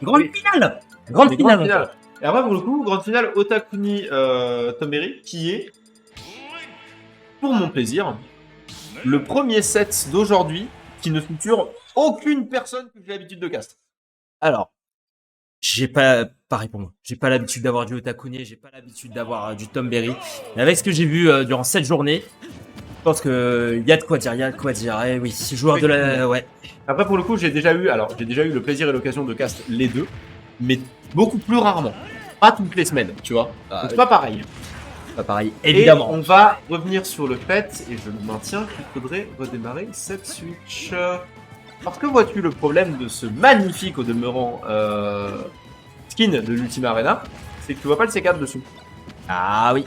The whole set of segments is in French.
Grande finale. Grande Des finale. grandes finales. Et après, pour le coup, grande finale Otakuni Tomberry, qui est, pour mon plaisir, le premier set d'aujourd'hui qui ne feature aucune personne que j'ai l'habitude de cast. Alors, j'ai pas, pareil pour moi, j'ai pas l'habitude d'avoir du Otakuni, j'ai pas l'habitude d'avoir du Tomberry. Mais avec ce que j'ai vu durant cette journée, je pense que y a de quoi dire, Eh oui, joueur de la, ouais. Après, pour le coup, j'ai déjà eu le plaisir et l'occasion de cast les deux, mais beaucoup plus rarement. Pas toutes les semaines, tu vois. Donc, c'est pas pareil. Pas pareil, évidemment. Et on va revenir sur le fait, et je le maintiens, qu'il faudrait redémarrer cette Switch. Parce que vois-tu le problème de ce magnifique, au demeurant, skin de l'Ultima Arena, c'est que tu vois pas le C4 dessus. Ah oui.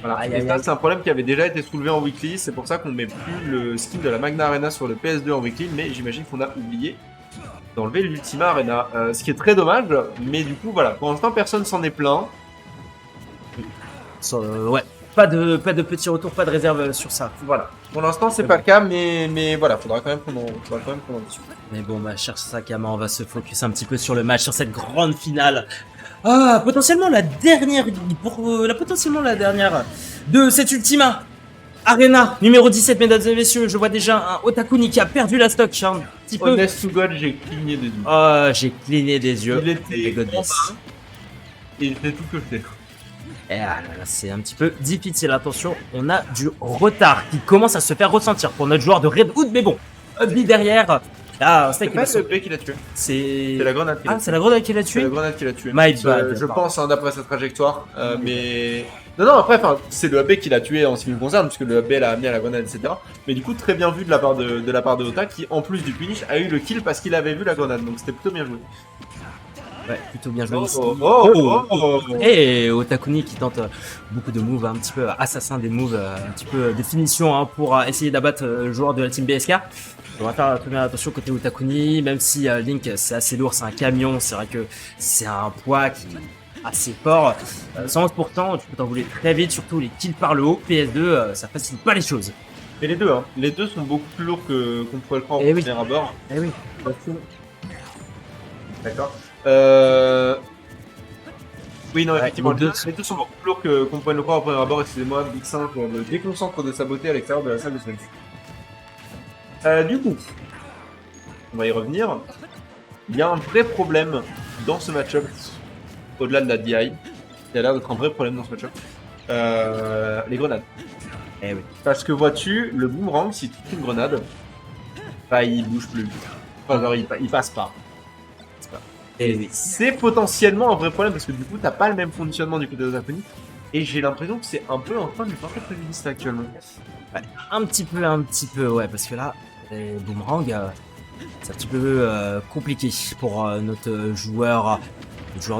Voilà. Aïe, Et aïe, ça, aïe. c'est un problème qui avait déjà été soulevé en weekly. C'est pour ça qu'on met plus le skin de la Magna Arena sur le PS2 en weekly, mais j'imagine qu'on a oublié d'enlever l'Ultima Arena. Ce qui est très dommage, mais du coup, voilà. Pour l'instant, personne s'en est plaint. Ouais. Pas de petit retour, pas de réserve sur ça. Voilà. Pour l'instant, c'est pas le cas, mais voilà, faudra quand même qu'on en discute. Mais bon, ma chère Sakama, on va se focus un petit peu sur le match, sur cette grande finale. Ah, potentiellement la dernière, potentiellement la dernière de cette Ultima Arena numéro 17, mesdames et messieurs. Je vois déjà un Otakuni qui a perdu la stock, un petit peu. Honest to God, j'ai cligné des yeux. Ah, j'ai cligné des yeux. Il était Goodness. en bas, et il fait tout que je fais. Et ah là là, c'est un petit peu difficile. Attention, on a du retard qui commence à se faire ressentir pour notre joueur de Red Hood. Mais bon, Hubby derrière. Là, C'est pas le B qui l'a tué. C'est la grenade qui l'a tué. c'est la grenade qui l'a C'est tué. la grenade qui l'a tué. My bad. Je pense, hein, d'après sa trajectoire. Mais. Non, après, c'est le AB qui l'a tué en ce qui me concerne, puisque le AB l'a amené à la grenade, etc. Mais du coup, très bien vu de la part de Ota, qui, en plus du finish, a eu le kill parce qu'il avait vu la grenade. Donc c'était plutôt bien joué. Ouais, plutôt bien joué ici. Oh. Et Otakuni qui tente beaucoup de moves, un petit peu assassin des moves, un petit peu des finitions hein, pour essayer d'abattre le joueur de la team BSK. On va faire très bien attention côté Otakuni, même si Link c'est assez lourd, c'est un camion, c'est vrai que c'est un poids qui est assez fort. Sans pourtant, tu peux t'envoler très vite, surtout les kills par le haut. PS2, ça facilite pas les choses. Et les deux, hein. Les deux sont beaucoup plus lourds qu'on pourrait le croire au Eh oui. premier abord. Eh oui. D'accord. Oui, non, effectivement, les deux les deux sont beaucoup plus lourds qu'on pourrait le croire au premier abord. Excusez-moi, Big 5 me déconcentre de sa beauté à l'extérieur de la salle de Switch. Du coup, on va y revenir. Il y a un vrai problème dans ce match-up, au-delà de la DI. Il y a l'air d'être un vrai problème dans ce match-up. Les grenades. Eh oui. Parce que vois-tu, le boomerang, si tu fais une grenade, bah il bouge plus. Enfin, genre, il passe pas. Eh oui. C'est potentiellement un vrai problème parce que du coup, t'as pas le même fonctionnement du côté de Otakuni. Et j'ai l'impression que c'est un peu en train de lui porter préjudice actuellement. Ouais, un petit peu, ouais, parce que là, les boomerangs, c'est un petit peu compliqué pour notre joueur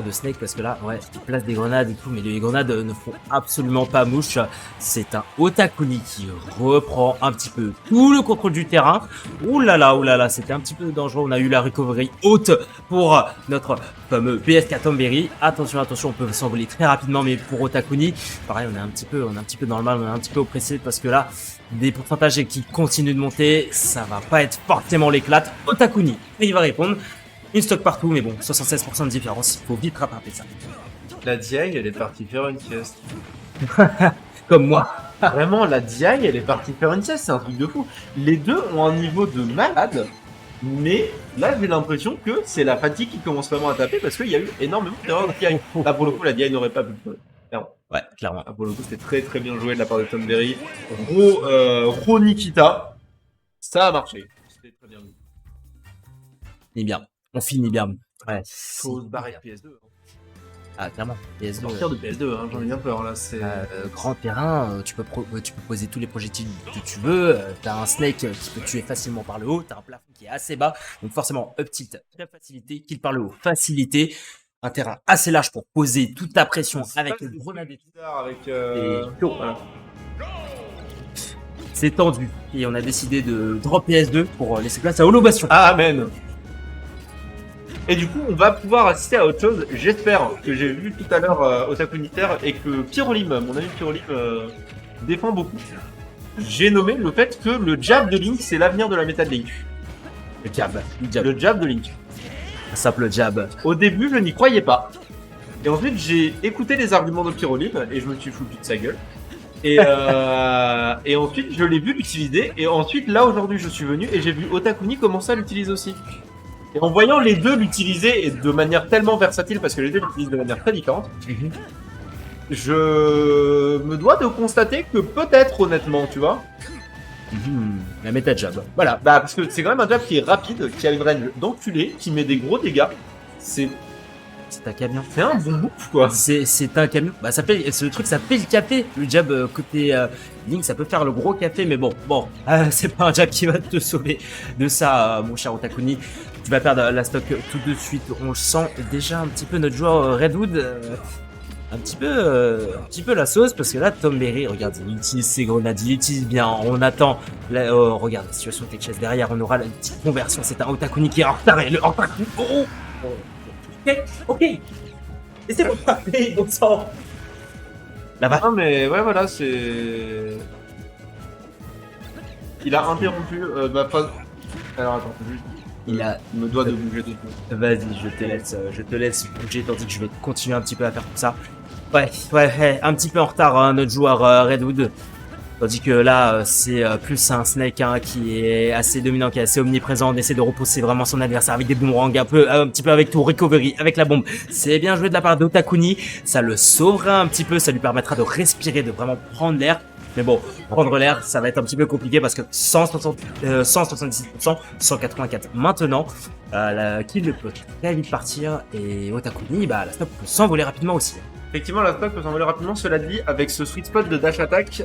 de Snake, parce que là, ouais, il place des grenades et tout, mais les grenades ne font absolument pas mouche. C'est un Otakuni qui reprend un petit peu tout le contrôle du terrain. Ouh là là, c'était un petit peu dangereux. On a eu la recovery haute pour notre fameux PSK Tomberry. Attention, on peut s'envoler très rapidement, mais pour Otakuni, pareil, on est un petit peu dans le mal, on est un petit peu oppressé parce que là, des pourcentages qui continuent de monter, ça va pas être forcément l'éclate. Otakuni, il va répondre. Une stock partout, mais bon, 76% de différence, il faut vite rattraper ça. La DI, elle est partie faire une sieste. Comme moi. Vraiment, la DI, elle est partie faire une sieste, c'est un truc de fou. Les deux ont un niveau de malade, mais là, j'ai l'impression que c'est la fatigue qui commence vraiment à taper parce qu'il y a eu énormément d'erreurs de DI. Là, pour le coup, la DI n'aurait pas pu le faire. Ouais, clairement. Là, pour le coup, c'était très très bien joué de la part de Tomberry. Ro Nikita, ça a marché. C'était très bien vu. Ni bien. On finit bien. Ouais. Faut se barrer de PS2. Ah, clairement. PS2. Sortir de PS2, hein, j'en ai bien peur là. C'est grand terrain, tu peux poser tous les projectiles que tu veux. T'as un Snake qui peut tuer facilement par le haut. T'as un plafond qui est assez bas. Donc forcément, up tilt, très facilité. Kill par le haut, facilité. Un terrain assez large pour poser toute ta pression avec une grenade et tout. Voilà. C'est tendu. Et on a décidé de drop PS2 pour laisser place à Holobation. Ah, amen. Et du coup, on va pouvoir assister à autre chose. J'espère que j'ai vu tout à l'heure Otakunitaire et que Pyrolim, mon ami Pyrolim, défend beaucoup. J'ai nommé le fait que le jab de Link, c'est l'avenir de la méta de Link. Le jab. Le jab de Link. Un simple jab. Au début, je n'y croyais pas. Et ensuite, j'ai écouté les arguments de Pyrolyne et je me suis foutu de sa gueule. Et ensuite, je l'ai vu l'utiliser. Et ensuite, là, aujourd'hui, je suis venu et j'ai vu Otakuni commencer à l'utiliser aussi. Et en voyant les deux l'utiliser et de manière tellement versatile, parce que les deux l'utilisent de manière très différente, je me dois de constater que peut-être, honnêtement, tu vois. La méta jab. Voilà, bah parce que c'est quand même un jab qui est rapide, qui a une range d'enculé, qui met des gros dégâts. C'est un camion. C'est un bon bouffe, quoi. C'est un camion. Bah, ce truc, ça fait le café. Le jab côté Link, ça peut faire le gros café, mais bon, c'est pas un jab qui va te sauver de ça, mon cher Otakuni. Tu vas perdre la stock tout de suite. On le sent déjà un petit peu, notre joueur Redwood. Un petit peu la sauce, parce que là, Tom Berry, regarde, il utilise ses grenades, il utilise bien. On attend. Là, regarde la situation de Chess derrière. On aura la petite conversion. C'est un Otakuni qui est en retard. Et le Otakuni. Ok. Laissez-moi parler, bon sang. Là-bas. Non, mais ouais, voilà, c'est. Il a interrompu. Pas. Alors attends, juste. Il me doit de bouger tout. Vas-y, je te laisse bouger tandis que je vais continuer un petit peu à faire tout ça. Ouais, un petit peu en retard, hein, notre joueur Redwood. Tandis que là, c'est plus un Snake qui est assez dominant, qui est assez omniprésent. On essaie de repousser vraiment son adversaire avec des boomerangs, un petit peu avec tout recovery, avec la bombe. C'est bien joué de la part d'Otakuni. Ça le sauvera un petit peu, ça lui permettra de respirer, de vraiment prendre l'air. Mais bon, prendre l'air, ça va être un petit peu compliqué parce que 177%, 184 maintenant. La kill peut très vite partir et Otakuni, la stock peut s'envoler rapidement aussi. Effectivement, la stock peut s'envoler rapidement. Cela dit, avec ce sweet spot de dash attack,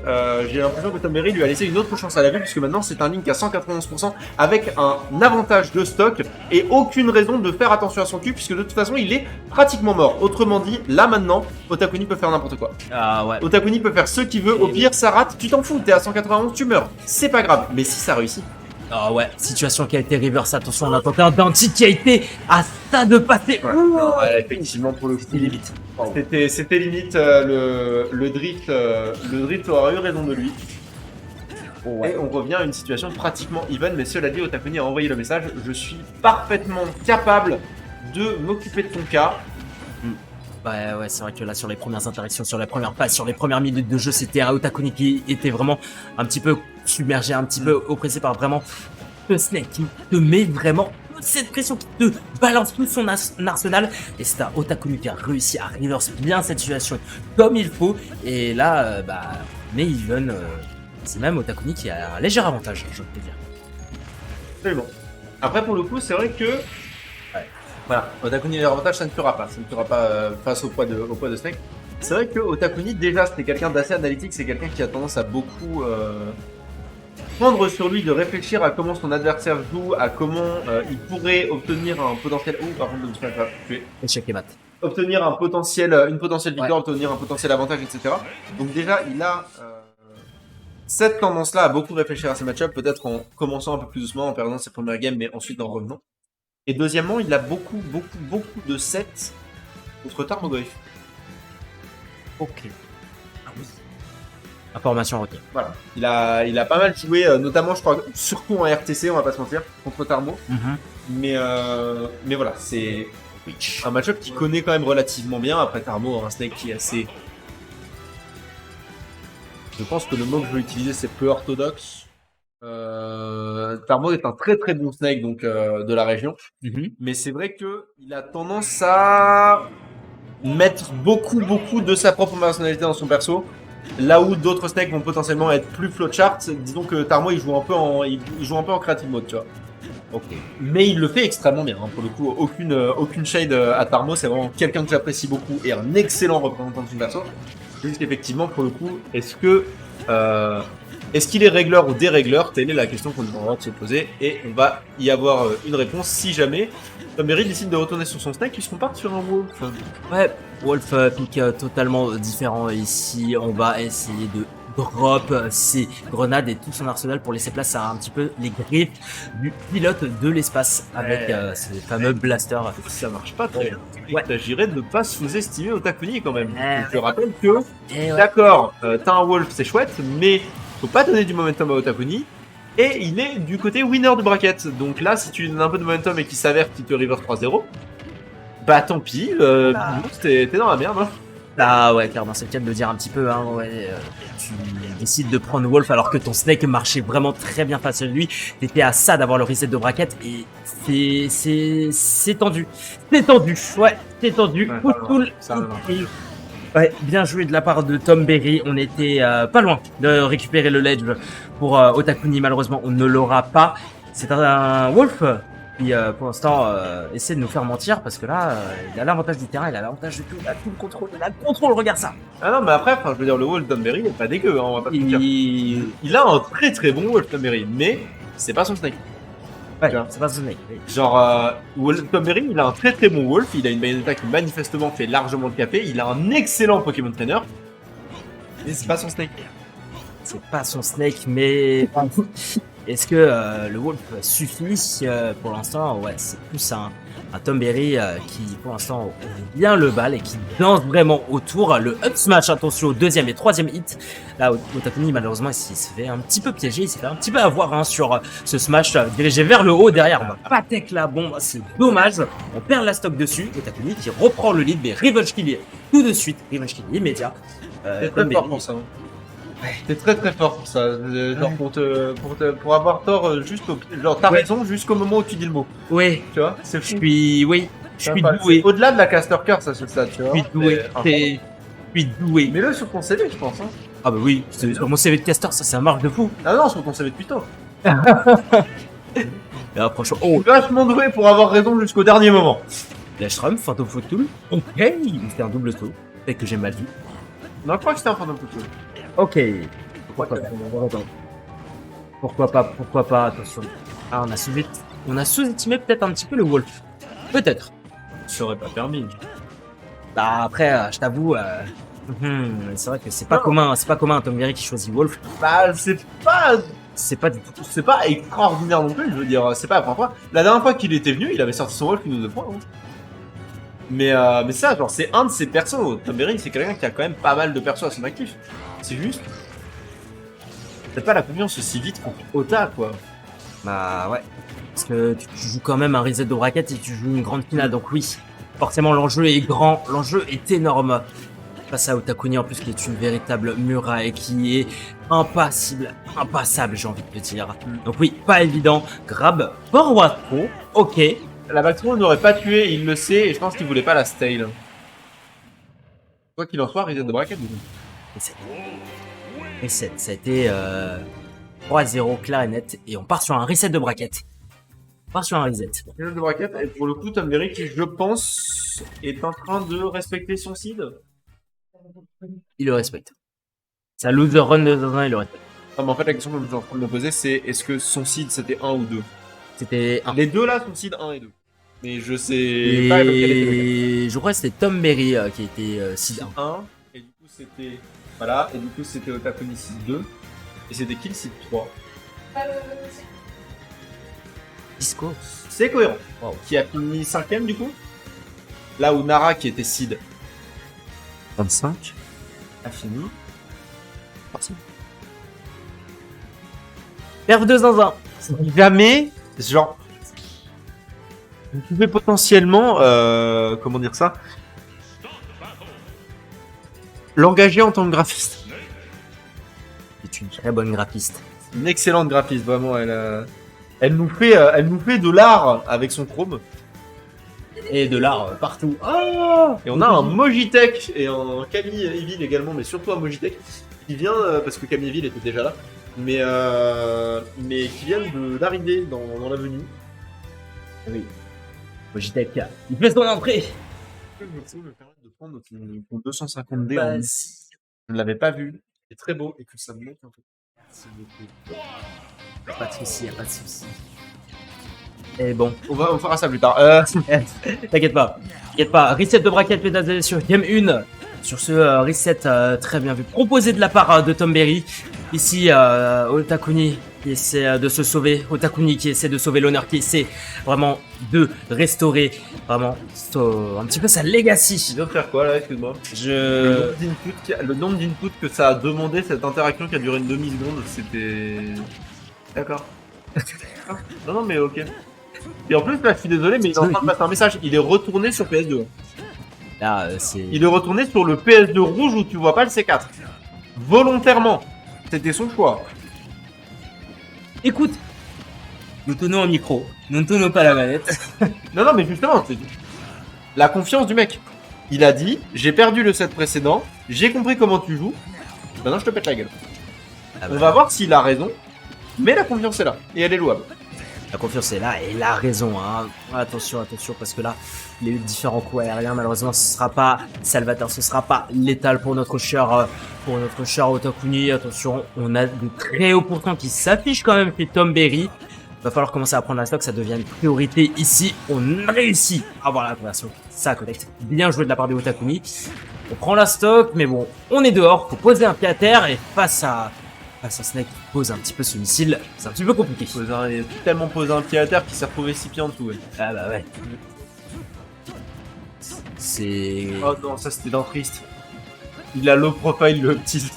j'ai l'impression que Tom Berry lui a laissé une autre chance à la vie, puisque maintenant c'est un Link à 191% avec un avantage de stock et aucune raison de faire attention à son cul, puisque de toute façon il est pratiquement mort. Autrement dit, là maintenant, Otakuni peut faire n'importe quoi. Ah ouais. Otakuni peut faire ce qu'il veut. Au pire, ça rate, tu t'en fous, t'es à 191, tu meurs. C'est pas grave. Mais si ça réussit. Ah ouais, situation qui a été reverse, attention, on a tenté un Dante qui a été à ça de passer. Ouais, effectivement, pour le coup, limite. C'était limite, le drift aura eu raison de lui. Et on revient à une situation pratiquement even, mais cela dit, Otakuni a envoyé le message, je suis parfaitement capable de m'occuper de ton cas. Ouais, c'est vrai que là, sur les premières interactions, sur les premières passes, sur les premières minutes de jeu, c'était un Otakuni qui était vraiment un petit peu submergé, un petit peu oppressé par vraiment le Snake qui te met vraiment cette pression, qui te balance tout son arsenal. Et c'est un Otakuni qui a réussi à reverse bien cette situation comme il faut. Et là, mais even, c'est même Otakuni qui a un léger avantage, je peux te dire. Absolument. Après, pour le coup, c'est vrai que voilà, Otakuni l'avantage, ça ne fera pas. Ça ne fera pas face au poids de Snake. C'est vrai que Otakuni, déjà, c'était quelqu'un d'assez analytique. C'est quelqu'un qui a tendance à beaucoup prendre sur lui, de réfléchir à comment son adversaire joue, à comment il pourrait obtenir un potentiel. Oh, par contre, je me suis pas tué. Échec et mat. Obtenir une potentielle victoire, obtenir un potentiel avantage, etc. Donc déjà, il a cette tendance-là à beaucoup réfléchir à ses match-ups, peut-être en commençant un peu plus doucement, en perdant ses premières games, mais ensuite en revenant. Et deuxièmement, il a beaucoup de sets contre Tarmogoyf. Ok. Ah oui. Information retenue. Voilà. Il a pas mal joué, notamment, je crois, surtout en RTC, on va pas se mentir, contre Tarmo. Mais voilà, c'est un match-up qui connaît quand même relativement bien. Après Tarmo, un Snake qui est assez... Je pense que le mot que je vais utiliser, c'est peu orthodoxe. Tarmo est un très bon Snake donc de la région, mais c'est vrai que il a tendance à mettre beaucoup de sa propre personnalité dans son perso, là où d'autres Snakes vont potentiellement être plus flowchart. Disons que Tarmo il joue un peu en creative mode, tu vois. Ok. Mais il le fait extrêmement bien, hein. Pour le coup, aucune shade à Tarmo, c'est vraiment quelqu'un que j'apprécie beaucoup et un excellent représentant de son perso. Juste qu'effectivement, pour le coup, est-ce qu'il est régleur ou dérégleur? Telle est la question qu'on est en train de se poser et on va y avoir une réponse si jamais Tom Berry décide de retourner sur son Snake puisqu'on part sur un Wolf. Ouais, Wolf pick totalement différent ici. On va essayer de drop ses grenades et tout son arsenal pour laisser place à un petit peu les griffes du pilote de l'espace avec ces fameux blasters. Ça marche pas très bien. Ouais. Il s'agirait de ne pas sous-estimer Otakuni quand même. Je te rappelle que, d'accord, t'as un Wolf, c'est chouette, mais faut pas donner du momentum à Otakuni. Et il est du côté winner de bracket. Donc là, si tu lui donnes un peu de momentum et qu'il s'avère qu'il te river 3-0, bah tant pis, t'es dans la merde. Hein. Ah ouais, clairement, c'est le cas de le dire un petit peu. Hein, ouais, tu décides de prendre Wolf alors que ton Snake marchait vraiment très bien face à lui. T'étais à ça d'avoir le reset de bracket et c'est tendu. C'est tendu, ouais, c'est tendu. Ouais, Cool. Ouais, bien joué de la part de Tom Berry. On était pas loin de récupérer le ledge pour Otakuni. Malheureusement, on ne l'aura pas. C'est un Wolf qui, pour l'instant, essaie de nous faire mentir parce que là, il a l'avantage du terrain, il a l'avantage de tout, il a tout le contrôle, il a le contrôle, regarde ça. Ah non, mais après, je veux dire, le wall Tom Berry est pas dégueu, hein, on va pas te dire. Il a un très très bon wall Tom Berry, mais c'est pas son Snake. Ouais, c'est pas son Snake. Genre, Tom Berry, il a un très très bon Wolf, il a une Bayonetta qui manifestement fait largement le café, il a un excellent Pokémon Trainer, mais c'est pas son Snake. C'est pas son Snake, mais est-ce que le Wolf suffit pour l'instant? Ouais, c'est plus un Tom Berry qui, pour l'instant, ouvre bien le bal et qui danse vraiment autour. Le up smash, attention au deuxième et troisième hit. Là, Otakuni, malheureusement, il se fait un petit peu piéger, il s'est fait un petit peu avoir hein, sur ce smash dirigé vers le haut. Derrière, on va pas tech la bombe, c'est dommage. On perd la stock dessus. Otakuni qui reprend le lead, mais Revenge Kill tout de suite. Revenge Kill immédiat. C'est très fort pour ça. T'es très très fort pour ça, genre pour avoir tort juste genre t'as raison jusqu'au moment où tu dis le mot. Oui, tu vois, c'est fou. Je suis doué. Au-delà de la caster curse à ce stade, tu vois. Je suis doué. Mets-le sur ton CV, je pense. Hein. Ah bah oui, sur mon CV de caster, ça marche de fou. Ah non, sur ton CV de putain. Et approche. Oh, vachement doué pour avoir raison jusqu'au dernier moment. Lashram, Phantom Foottool. Ok, c'était un double saut. Peut-être que j'ai mal vu. Non, je crois que c'était un Phantom Foottool. Ok. Pourquoi pas, attention. Ah, on a sous-estimé peut-être un petit peu le Wolf. Peut-être. Ça aurait pas permis. Bah après, je t'avoue, c'est vrai que c'est pas commun un Tom Berry qui choisit Wolf. Bah c'est pas du tout. C'est pas extraordinaire non plus, je veux dire, c'est pas la première fois. La dernière fois qu'il était venu, il avait sorti son Wolf une ou deux fois. Hein. Mais ça, genre, c'est un de ses persos. Tom Berry, c'est quelqu'un qui a quand même pas mal de persos à son actif. C'est juste. T'as pas la confiance aussi vite contre Ota, quoi. Bah ouais. Parce que tu joues quand même un reset de bracket et tu joues une grande finale, donc oui. Forcément, l'enjeu est grand, l'enjeu est énorme. Face à Otakuni, en plus, qui est une véritable muraille, qui est impassable, j'ai envie de te dire. Donc oui, pas évident. Grab, forward pro, ok. La backthrow n'aurait pas tué, il le sait, et je pense qu'il voulait pas la stale. Quoi qu'il en soit, reset de bracket, du coup. Reset, ça a été 3-0 clair et net, et on part sur un reset de bracket. On part sur un reset. Reset de bracket, et pour le coup, Tom Berry, qui, je pense, est en train de respecter son seed. Il le respecte. Sa loser run de il le respecte. Non, mais en fait, la question que je suis en train de me poser, c'est est-ce que son seed c'était 1 ou 2? C'était 1. Les deux là sont seed 1 et 2. Mais je sais et pas lequel était je crois que c'était Tom Berry qui était seed 1. 1. Et du coup, c'était. Voilà, et du coup, c'était Otakuni seed 2. Et c'était qui le seed 3? Disco. C'est cohérent. Wow. Qui a fini 5ème du coup? Là où Nara, qui était seed 25, a fini. Parti. Perf de zinzin. Jamais, genre, vous pouvez potentiellement, comment dire ça, l'engager en tant que graphiste. C'est une très bonne graphiste. Une excellente graphiste, vraiment. Elle nous fait de l'art avec son chrome. Et de l'art partout. Oh, et on a un Mojitech et un Camille Evil également, mais surtout un Mojitech qui vient, parce que Camille Evil était déjà là, mais qui vient d'arriver dans l'avenue. Oui. Mojitech, il fait son entrée. Je peux me permettre de prendre ton 250D Bah, je ne l'avais pas vu. C'est très beau et que ça me manque un peu. Merci beaucoup. Y'a pas de soucis, y'a pas de soucis. Et bon. On fera ça plus tard. T'inquiète pas. Reset de bracket pédale sur game 1. Sur ce reset très bien vu. Proposé de la part de Tom Berry. Ici, Otakuni qui essaie de se sauver. Otakuni qui essaie de sauver l'honneur, qui essaie vraiment de restaurer vraiment un petit peu sa legacy. Tu veux faire quoi là, excuse-moi? Le nombre d'inputs que ça a demandé, cette interaction qui a duré une demi-seconde, c'était... D'accord. Non, non, mais ok. Et en plus, là, je suis désolé, mais il est en train de passer un message. Il est retourné sur PS2. Là, c'est... Il est retourné sur le PS2 rouge où tu vois pas le C4. Volontairement. C'était son choix. Écoute, nous tenons un micro, nous ne tenons pas la manette. Non, non, mais justement, c'est la confiance du mec. Il a dit, j'ai perdu le set précédent, j'ai compris comment tu joues, maintenant je te pète la gueule. Ah On bah, va voir s'il a raison, mais la confiance est là, et elle est louable. la confiance est là et il a raison. Hein. Attention, attention, parce que là, les différents coups aériens, malheureusement, ce sera pas Salvatore, ce sera pas létal pour notre cher Otakuni. Attention, on a de très hauts pourcents qui s'affichent quand même chez Tom Berry. Va falloir commencer à prendre la stock, ça devient une priorité ici. On réussit à avoir la conversion. Ça connecte. Bien joué de la part de Otakuni. On prend la stock, mais bon, on est dehors. Faut poser un pied à terre et face à Snake qui pose un petit peu ce missile, c'est un petit peu compliqué. Il a tellement posé un pied à terre qu'il s'est retrouvé 6 pieds en dessous. Ouais. Ah bah ouais. C'est... Oh non, ça c'était dans triste. Il a low profile le petit.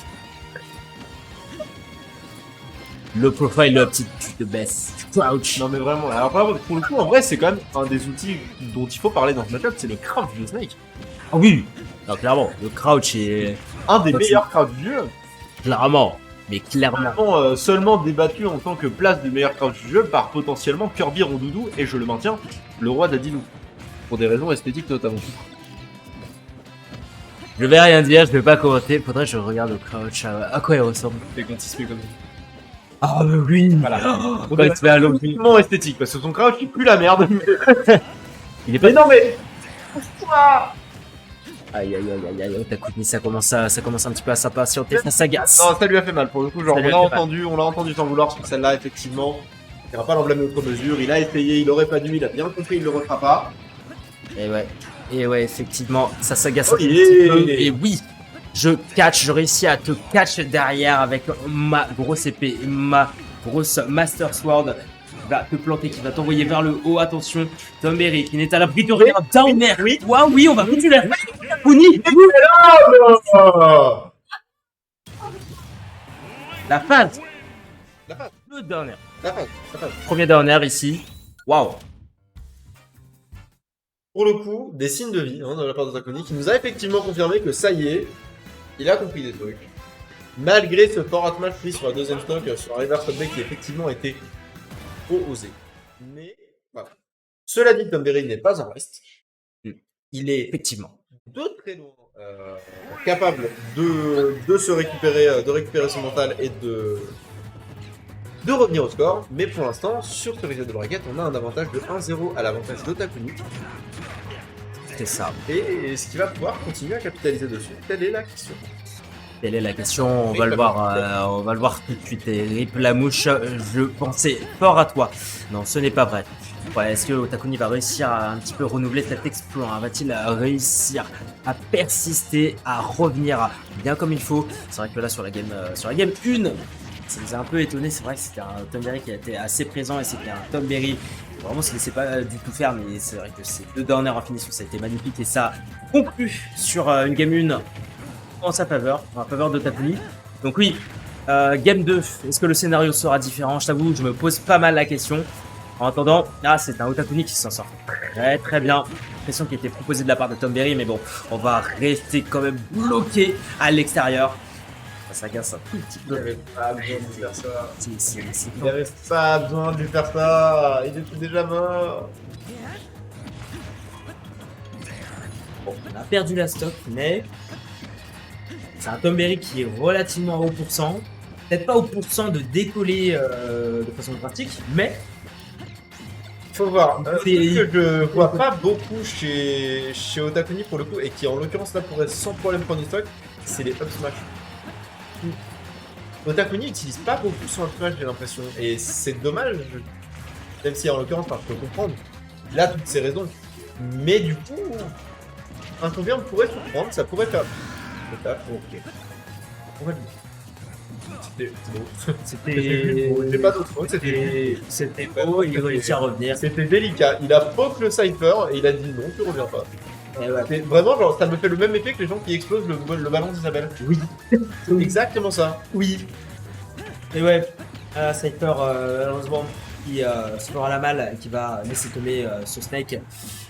Le profile, le petit tu te baisses. Crouch. Non mais vraiment, alors pour le coup, en vrai, c'est quand même un des outils dont il faut parler dans ce match-up, c'est le crouch de Snake. Ah oui. Non, clairement, le crouch est... Un des meilleurs crouch du jeu. Clairement. Mais clairement. Vraiment, seulement débattu en tant que place du meilleur crouch du jeu par potentiellement Kirby Rondoudou, et je le maintiens, le roi d'Adilou. Pour des raisons esthétiques notamment. Je vais rien dire, je vais pas commenter. Faudrait que je regarde le crouch. À quoi il ressemble. C'est quand il se fait comme ça. Ah mais oui. Voilà. Quand il se fait à l'eau. Uniquement esthétique, parce que son crouch il pue la merde. Il est pas... Mais non mais... Aïe aïe aïe aïe aïe. Otakuni, ça commence un petit peu à s'impatienter. Ça s'agace. Non, ça lui a fait mal pour le coup, genre Ça lui on a l'a entendu sans vouloir sur celle-là, effectivement. Il n'y aura pas l'emblème outre mesure, il a essayé, il aurait pas dû, il a bien compris, il le refera pas. Et ouais, effectivement, ça s'agace Oh, un petit peu. Et oui, je réussis à te catch derrière avec ma grosse épée, ma grosse Master Sword. Qui va te planter, qui va t'envoyer vers le haut. Attention, Tom Berry qui n'est à l'abri de rien. Down air. Oui. Waouh, oui, on va foutre l'air. Puni. La phase. La phase. Le down air. La phase. Premier down air ici. Waouh. Pour le coup, des signes de vie de la part d'Otakuni qui nous a effectivement confirmé que ça y est, il a compris des trucs. Malgré ce fort atmatch pris sur la deuxième stock, sur un reverse upback qui effectivement était trop osé. Mais voilà. Cela dit, Tom Berry n'est pas en reste. Il est Effectivement. de très loin capable de se récupérer, de récupérer son mental et de revenir au score. Mais pour l'instant, sur ce reset de bracket, on a un avantage de 1-0 à l'avantage d'Otakuni. C'est ça. Et est-ce qu'il va pouvoir continuer à capitaliser dessus? Telle est la question. Telle est la question, on va le voir tout de suite. Et Rip la mouche, je pensais fort à toi. Non, ce n'est pas vrai. Ouais, est-ce que Otakuni va réussir à un petit peu renouveler cet exploit, hein? Va-t-il réussir à persister, à revenir bien comme il faut? C'est vrai que là sur la game 1, ça nous a un peu étonné. C'est vrai que c'était un Tom Berry qui a été assez présent et c'était un Tom Berry qui vraiment se laissait pas du tout faire, mais c'est vrai que ces deux derniers en finition, ça a été magnifique et ça conclut sur une game 1 en sa faveur, en faveur d'Otakuni. Donc oui, game 2, est-ce que le scénario sera différent? Je t'avoue, je me pose pas mal la question. En attendant, là c'est un Otakuni qui s'en sort très très bien. Pression qui était proposée de la part de Tom Berry, mais bon, on va rester quand même bloqué à l'extérieur. Ça s'agace un tout petit peu. Il n'avait pas besoin de lui faire ça. C'est Il n'avait pas besoin de lui faire ça. Il était déjà mort. Bon, on a perdu la stock, mais c'est un Tom Berry qui est relativement haut pourcent. Peut-être pas au pourcent de décoller de façon pratique, mais Faut voir. Ce C'est- que je vois pas beaucoup chez Otakuni pour le coup, et qui en l'occurrence là pourrait sans problème prendre du stock, c'est les up smash. Otakuni utilise pas beaucoup son up smash, j'ai l'impression, et c'est dommage. Même si en l'occurrence, je peux comprendre. Il a toutes ses raisons. Mais du coup, un combien pourrait surprendre, ça pourrait faire. Ok. On va le dire. C'était beau. c'était J'ai pas d'autres mots, c'était beau, il réussit à revenir. C'était délicat. Il a poke le Cypher et il a dit non, tu reviens pas. Et ouais. C'est vraiment, genre, ça me fait le même effet que les gens qui explosent le ballon d'Isabelle. Oui. C'est exactement ça. Oui. Et ouais. Cypher, malheureusement, qui se fera la malle et qui va laisser tomber ce Snake.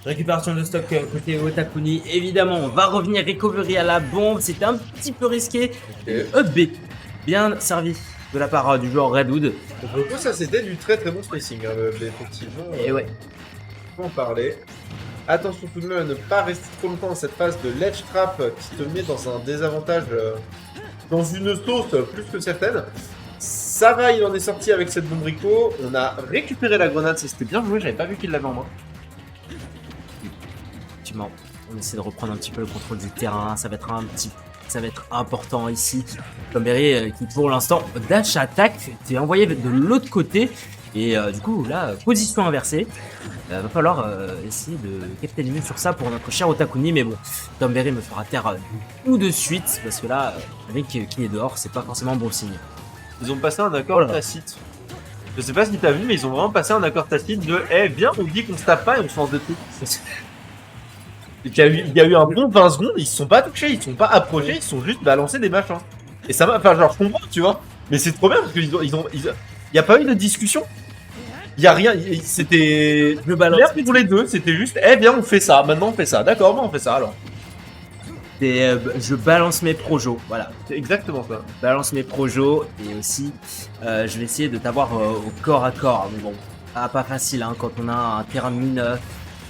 Récupération de stock côté Otakuni. Évidemment, on va revenir recovery à la bombe. C'était un petit peu risqué. Et le B, bien servi de la part du joueur Redwood. Pour le coup, ça c'était du très très bon spacing, hein, effectivement. Et ouais. On peut en parler. Attention tout de même à ne pas rester trop longtemps dans cette phase de ledge trap qui te met dans un désavantage, dans une sauce plus que certaine. Ça va, il en est sorti avec cette bombe Rico. On a récupéré la grenade, ça c'était bien joué, j'avais pas vu qu'il l'avait en main. Effectivement, on essaie de reprendre un petit peu le contrôle du terrain. Ça va être important ici. Tomberry qui pour l'instant dash attaque, t'es envoyé de l'autre côté. Et du coup là, position inversée. Va falloir essayer de capter les sur ça pour notre cher Otakuni. Mais bon, Tomberry me fera taire tout de suite. Parce que là, avec qui est dehors, c'est pas forcément bon signe. Ils ont passé un accord tacite. Je sais pas si t'as vu, mais ils ont vraiment passé un accord tacite de eh bien, on dit qu'on se tape pas et on se lance des trucs. Il y a eu un bon 20 secondes, ils se sont pas touchés, ils se sont pas approchés, ils se sont juste balancés des machins. Et ça m'a. Enfin, genre, je comprends, tu vois. Mais c'est trop bien parce qu'il y a pas eu de discussion. Il y a rien, c'était. Je balance. L'air pour les deux, c'était juste eh bien, on fait ça, maintenant on fait ça. D'accord, bon, on fait ça alors. Et je balance mes projos, voilà. C'est exactement ça. Balance mes projos et aussi je vais essayer de t'avoir au corps à corps. Mais bon, pas facile hein, quand on a un terrain de mine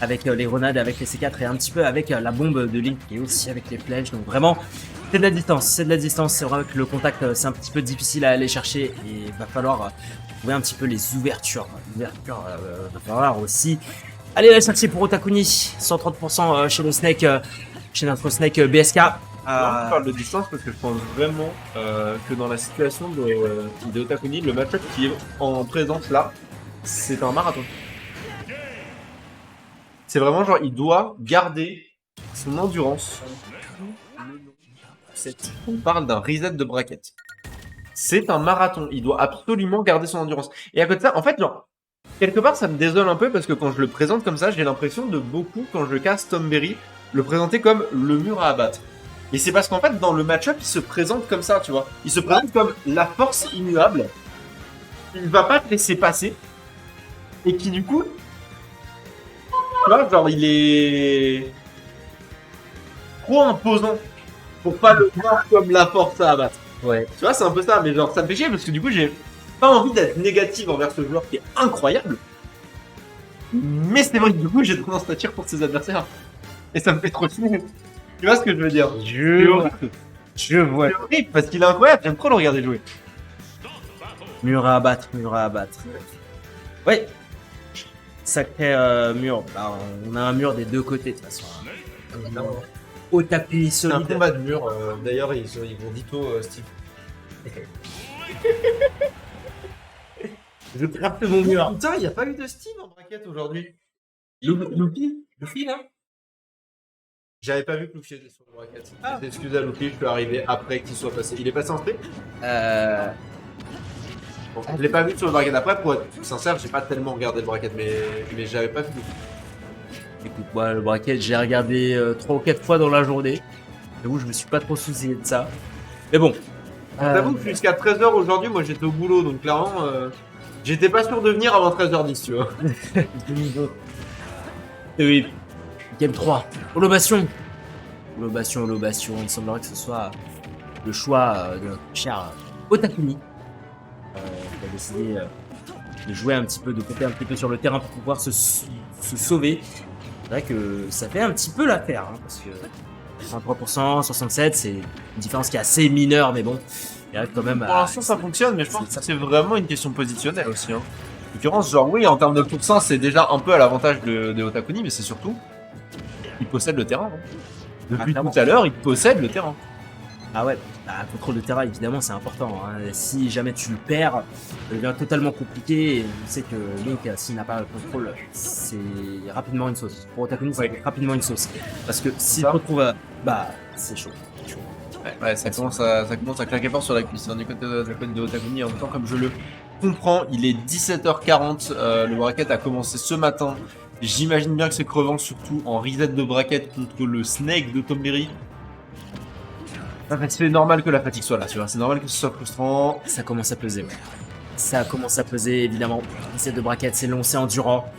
avec les grenades, avec les C4 et un petit peu avec la bombe de Link et aussi avec les flèches. Donc vraiment, c'est de la distance, C'est vrai que le contact c'est un petit peu difficile à aller chercher et il va falloir trouver un petit peu les ouvertures. Va falloir aussi aller la chercher pour Otakuni. 130% chez le Snake. Chez notre Snake BSK. On parle de distance parce que je pense vraiment que dans la situation de Otakuni, le match-up qui est en présence là, c'est un marathon. C'est vraiment genre, il doit garder son endurance. On parle d'un reset de bracket. C'est un marathon, il doit absolument garder son endurance. Et à côté de ça, en fait, genre, quelque part, ça me désole un peu parce que quand je le présente comme ça, j'ai l'impression de beaucoup, quand je casse Tomberry, le présenter comme le mur à abattre. Et c'est parce qu'en fait, dans le match-up, il se présente comme ça, tu vois. Il se présente comme la force immuable. Il ne va pas te laisser passer. Et qui, du coup... Tu vois, genre, il est... trop imposant pour pas le voir comme la force à abattre. Ouais. Tu vois, c'est un peu ça. Mais genre, ça me fait chier parce que du coup, j'ai pas envie d'être négatif envers ce joueur qui est incroyable. Mais c'est vrai que du coup, j'ai tendance à tirer pour ses adversaires. Et ça me fait trop chier. Tu vois ce que je veux dire? Je vois. C'est horrible parce qu'il est incroyable, j'aime trop le regarder jouer. Mur à abattre. Ouais. Sacré mur. Bah, on a un mur des deux côtés de toute façon. Otakuni C'est un solide. combat de mur. D'ailleurs, ils vont ditto Steve. Je crappe mon mur. Putain, il n'y a pas eu de Steve en bracket aujourd'hui. Luffy là. J'avais pas vu que Luffy était sur le bracket. Excusez à Luffy, je suis arrivé après qu'il soit passé. Il est passé en stream? Bon, je l'ai pas vu sur le bracket. Après, pour être sincère, j'ai pas tellement regardé le bracket, mais j'avais pas vu Luffy. Écoute, moi le bracket, j'ai regardé 3 ou 4 fois dans la journée. J'avoue, je me suis pas trop soucié de ça. Mais bon. J'avoue que jusqu'à 13h aujourd'hui, moi j'étais au boulot, donc clairement, j'étais pas sûr de venir avant 13h10, tu vois. Et oui. Game 3. Holobation. Il semblerait que ce soit le choix de notre cher Otakuni. Qui a décidé de jouer un petit peu, de compter un petit peu sur le terrain pour pouvoir se sauver. C'est vrai que ça fait un petit peu l'affaire, hein, parce que 33%, 67%, c'est une différence qui est assez mineure, mais bon, il reste quand même. Pour l'instant, ça fonctionne, mais je pense que c'est vraiment une question positionnelle aussi. Hein. En l'occurrence, genre, oui, en termes de pourcent, c'est déjà un peu à l'avantage de Otakuni, mais c'est surtout, il possède le terrain. Hein. Depuis tout à l'heure, il possède le terrain. Ah ouais, bah, contrôle de terrain, évidemment, c'est important. Hein. Si jamais tu le perds, ça devient totalement compliqué. Et on sait que Link, s'il n'a pas le contrôle, c'est rapidement une sauce. Pour Otakuni, c'est rapidement une sauce. Parce que s'il se retrouve, bah, c'est chaud. Ouais, ça commence à claquer fort sur la cuisse hein, du côté de Otakuni. En même temps, comme je le comprends, il est 17h40. Le bracket a commencé ce matin. J'imagine bien que c'est crevant, surtout en reset de bracket contre le Snake de Tomberry. C'est normal que la fatigue soit là, tu vois. C'est normal que ce soit frustrant. Ça commence à peser, ouais. Ça commence à peser, évidemment. Ces deux braquettes, c'est long, c'est endurant.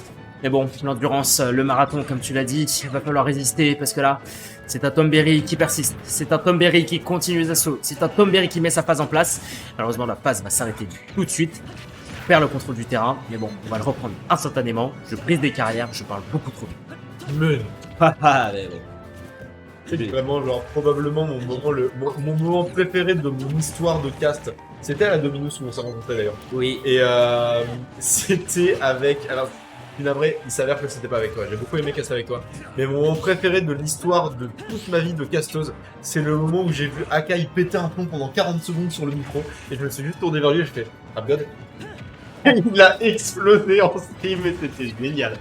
Mais bon, l'endurance, le marathon, comme tu l'as dit, il va falloir résister parce que là, c'est un Tom Berry qui persiste. C'est un Tom Berry qui continue les assauts. C'est un Tom Berry qui met sa phase en place. Malheureusement, la phase va s'arrêter tout de suite. On perd le contrôle du terrain. Mais bon, on va le reprendre instantanément. Je brise des carrières, je parle beaucoup trop vite. Mais Haha, mais bon. c'est vraiment genre probablement mon moment préféré de mon histoire de cast. C'était à la Dominus où on s'est rencontrés d'ailleurs. Oui. Et c'était avec. Alors, navré, il s'avère que c'était pas avec toi. J'ai beaucoup aimé caster avec toi. Mais mon moment préféré de l'histoire de toute ma vie de casteuse, c'est le moment où j'ai vu Akai péter un plomb pendant 40 secondes sur le micro. Et je me suis juste tourné vers lui et je fais I'm God. Il a explosé en stream et c'était génial.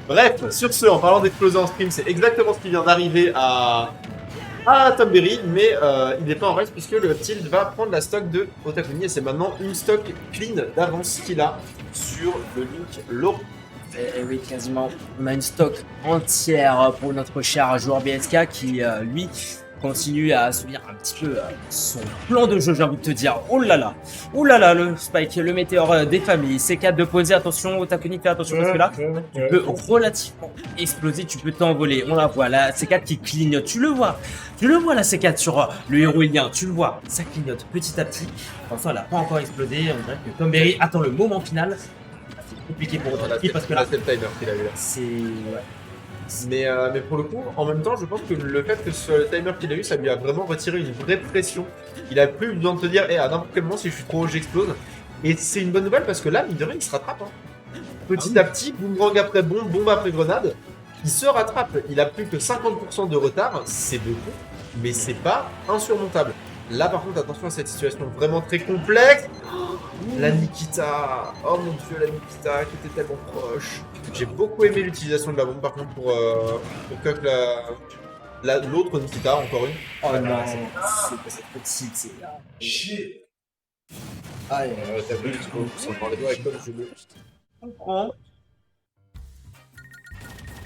Bref, sur ce, en parlant d'exploser en stream, c'est exactement ce qui vient d'arriver à Tom Berry, mais il n'est pas en reste puisque le Tilt va prendre la stock de Otakuni et c'est maintenant une stock clean d'avance qu'il a sur le Link Low. Et oui, quasiment. On a une stock entière pour notre cher joueur BSK qui, lui, continue à subir un petit peu son plan de jeu, j'ai envie de te dire. Oh là là, le Spike, le météore des familles, C4 de poser, attention, Otakuni, fais attention parce que là, tu peux relativement exploser, tu peux t'envoler. On la voit, là, C4 qui clignote, tu le vois la C4 sur le héroïlien, tu le vois, ça clignote petit à petit. Enfin, elle n'a pas encore explosé, on dirait que Tom Berry attend le moment final. C'est compliqué pour Otakuni parce que là, c'est le timer qu'il a eu là. c'est... Ouais. Mais pour le coup, en même temps, je pense que le fait que ce soit le timer qu'il a eu, ça lui a vraiment retiré une vraie pression. Il a plus besoin de te dire, à n'importe quel moment, si je suis trop haut, j'explose. Et c'est une bonne nouvelle parce que là, mine de rien, il se rattrape. Hein. Petit à petit, boomerang après bombe, bombe après grenade, il se rattrape. Il a plus que 50% de retard, c'est beaucoup, mais c'est pas insurmontable. Là, par contre, attention à cette situation vraiment très complexe. La Nikita, oh mon dieu, la Nikita qui était tellement proche. J'ai beaucoup aimé l'utilisation de la bombe par contre pour cut l'autre Nikita, encore une. Oh non, c'est petite, c'est là. Chier. Ah, T'as vu, tu peux s'en parler doigts avec comme je le comprends.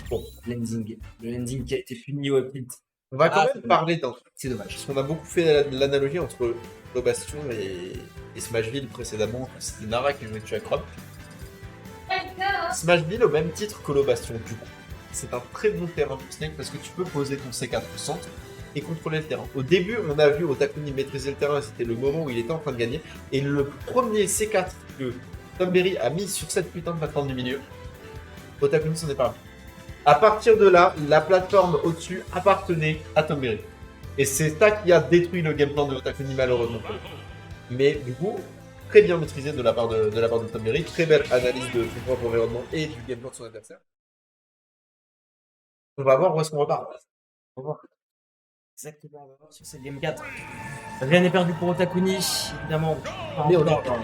Bon, l'ending. Le ending qui a été puni au Pit. On va quand même parler d'un truc. C'est dommage. Parce qu'on a beaucoup fait l'analogie entre le Bastion et Smashville précédemment. C'était Nara qui jouait dessus avec Rob. Smashville au même titre que le Bastion du coup. C'est un très bon terrain pour Snake parce que tu peux poser ton C4 au centre et contrôler le terrain. Au début, on a vu Otakuni maîtriser le terrain, c'était le moment où il était en train de gagner. Et le premier C4 que Tom Berry a mis sur cette putain de plateforme du milieu, Otakuni s'en est pas. À partir de là, la plateforme au-dessus appartenait à Tom Berry. Et c'est ça qui a détruit le game plan de Otakuni malheureusement. Mais du coup, très bien maîtrisé de la part de Tom Berry, très belle analyse de son propre environnement et du game plan de son adversaire. On va voir où est-ce qu'on repart. On va voir. Exactement, on va voir sur cette game 4. Rien n'est perdu pour Otakuni, évidemment. Mais on y repart.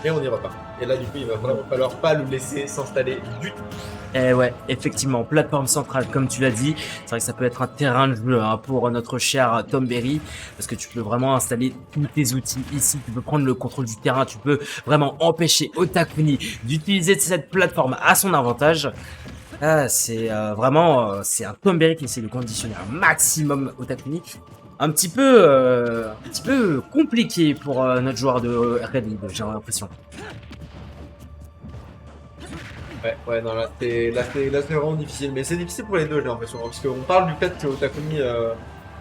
Et on y repart. Et là, du coup, il va vraiment falloir pas le laisser s'installer du tout. Eh ouais, effectivement, plateforme centrale, comme tu l'as dit. C'est vrai que ça peut être un terrain de jeu pour notre cher Tom Berry, parce que tu peux vraiment installer tous tes outils ici. Tu peux prendre le contrôle du terrain, tu peux vraiment empêcher Otakuni d'utiliser cette plateforme à son avantage. Ah, c'est vraiment c'est un Tom Berry qui essaie de conditionner un maximum Otakuni. Un petit peu compliqué pour notre joueur de Red League, j'ai l'impression. Ouais, non, là c'est vraiment difficile. Mais c'est difficile pour les deux, j'ai l'impression. Parce qu'on parle du fait que Otakuni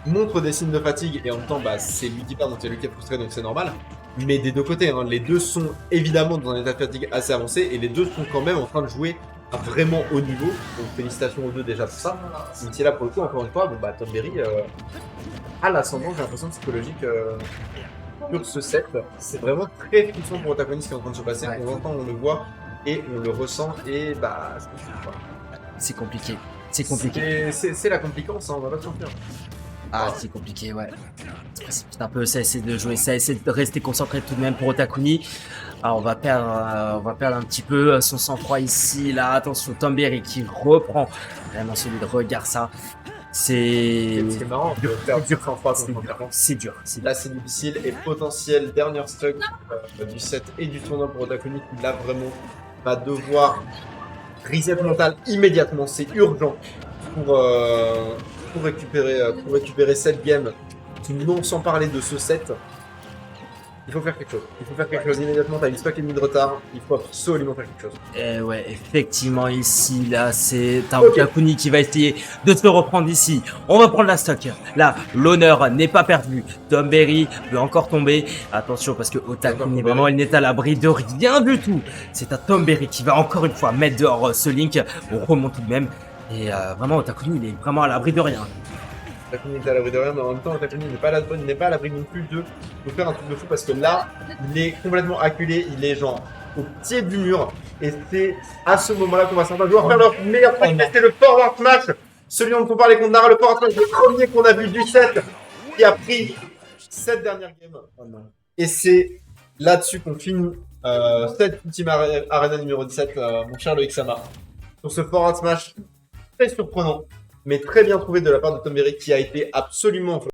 montre des signes de fatigue et en même temps, bah, c'est lui qui perd, donc c'est lui qui est frustré, donc c'est normal. Mais des deux côtés, hein, les deux sont évidemment dans un état de fatigue assez avancé et les deux sont quand même en train de jouer à vraiment haut niveau. Donc félicitations aux deux déjà pour ça. Même si là, pour le coup, encore une fois, bon, bah, Tom Berry a l'ascendant, j'ai l'impression, psychologique sur ce set. C'est vraiment très frustrant pour Otakuni ce qui est en train de se passer. Ouais. On l'entend, on le voit. Et on le ressent et bah C'est compliqué. C'est compliqué. c'est la compliquance, hein, on va pas se mentir. Ah, c'est compliqué, ouais. C'est un peu, ça essaie de jouer, ça essaie de rester concentré tout de même pour Otakuni. Alors on va perdre un petit peu son sang-froid ici, là. Attention, Tom Berry qui reprend vraiment celui de regard ça. C'est marrant de perdre du sang-froid contre un terrain. C'est dur. Là c'est difficile et potentiel dernière stock du set et du tournoi pour Otakuni qui là vraiment va devoir reset mental immédiatement, c'est urgent pour récupérer cette game, non sans parler de ce set. Il faut faire quelque chose. Il faut faire quelque chose immédiatement. T'as une stock et demi de retard. Il faut absolument faire quelque chose. Et ouais, effectivement, ici, là, c'est un Ok. Okakuni qui va essayer de se reprendre ici. On va prendre la stock. Là, l'honneur n'est pas perdu. Tom Berry peut encore tomber. Attention, parce que Otakuni, vraiment, il n'est à l'abri de rien du tout. C'est un Tom Berry qui va encore une fois mettre dehors ce Link. On remonte tout de même. Et vraiment, Otakuni, il est vraiment à l'abri de rien. Otakuni est à l'abri de rien, mais en même temps, Otakuni n'est pas à l'abri non plus de faire un truc de fou parce que là, il est complètement acculé, il est genre au pied du mur. Et c'est à ce moment-là qu'on va certains joueurs faire leur meilleur truc, mais c'est le forward smash, celui dont on parlait contre Nara, le forward smash, le premier qu'on a vu du set, qui a pris cette dernière game. Et c'est là-dessus qu'on finit cette ultime arena numéro 17, mon cher Loïc Sama, sur ce forward smash très surprenant, mais très bien trouvé de la part de Tom Berry qui a été absolument